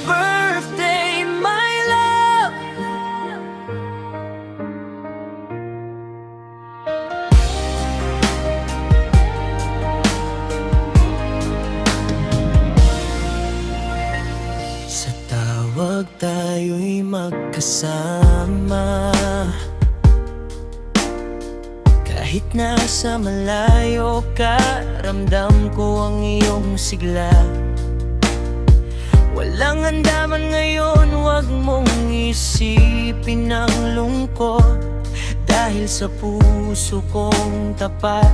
birthday, my love. Sa tawag tayo'y magkasama, kahit nasa malayo ka, ramdam ko ang iyong sigla. Walang handaman ngayon, wag mong isipin ang lungkot, dahil sa puso kong tapat,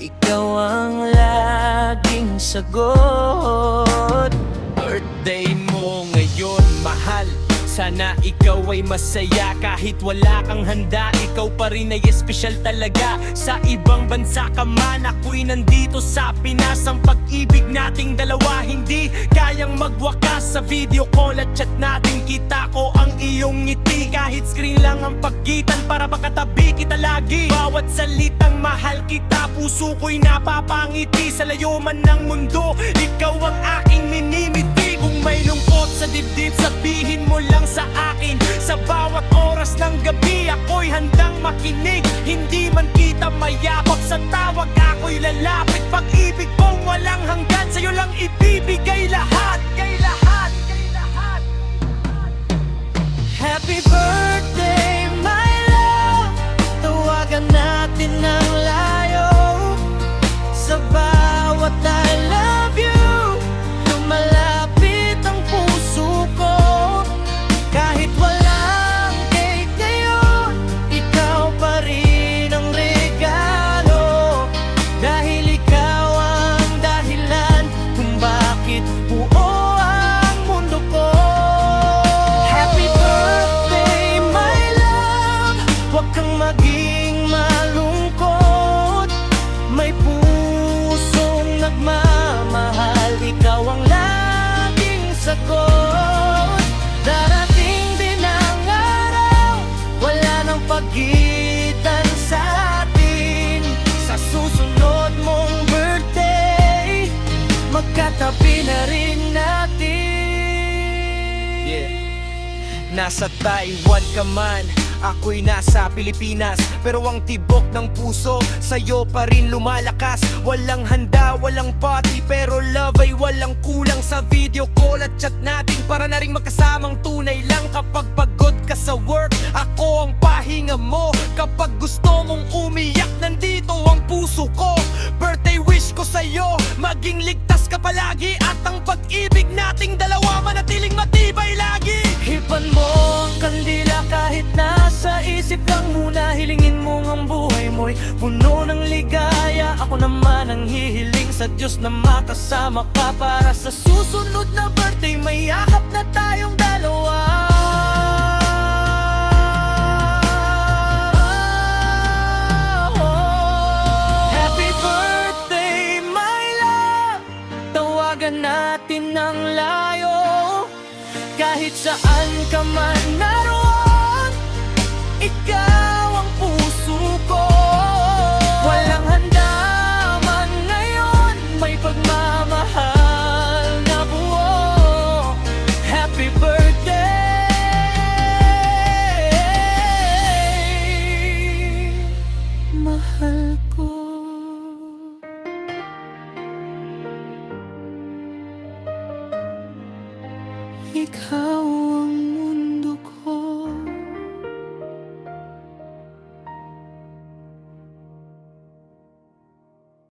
ikaw ang laging sagot. Birthday mo ngayon, mahal. Sana ikaw ay masaya kahit wala kang handa. Ikaw pa rin ay espesyal talaga. Sa ibang bansa ka man, ako'y nandito sa Pinas. Ang pag-ibig nating dalawa hindi kayang magwakas. Sa video call at chat natin, kita ko ang iyong ngiti. Kahit screen lang ang pagitan, para makatabi kita lagi. Bawat salitang mahal kita, puso ko'y napapangiti. Sa layo man ng mundo, ikaw ang aking minimiti. Kung may lungkot sa dibdib, sabihin mo lang sa akin. Sa bawat oras ng gabi, ako'y handang makinig. Hindi man kita mayabag sa tawag, ako'y lalapit. Pag-ibig kong walang hanggan, sa'yo lang ibibigay lahat. Happy birthday, my love. Tawagan natin ng layo. Sa bawat I love you, lumalapit ang puso ko. Kahit walang cake ngayon, ikaw pa rin ang regalo. Dahil ikaw ang dahilan kung bakit buo ang mundo ko. Happy birthday, my love. Huwag kang maging malungkot. May pusong nagmamahal, ikaw ang laging sagot. Darating din ang araw, wala nang pagitan sa atin. Sa susunod mong birthday, magkatabi na rin natin. Yeah. Nasa Taiwan ka man, ako'y nasa Pilipinas, pero ang tibok ng puso sa'yo pa rin lumalakas. Walang handa, walang party, pero love ay walang kulang. Sa video call at chat natin, para na rin magkasamang tunay lang. Kapag pagod ka sa work, ako ang pahinga mo. Kapag gusto mong umiyak, nandito ang puso ko. Birthday wish ko sa'yo, maging ligtas ka palagi. At ang pag-ibig nating dalawa, manatiling matibay lagi. Hipan mo ang kandila kahit nasa isip lang muna. Hilingin mo ang buhay mo'y puno ng ligaya. Ako naman ang hihiling sa Diyos na makasama ka. Para sa susunod na birthday, may yakap na tayong dalawa. Happy birthday, my love. Tawagan natin ng layo. Kahit saan ka man naroon, ikaw ang puso ko. Walang handaman ngayon, may pagmamahal na buo. Happy birthday, mahal ko. Ikaw ang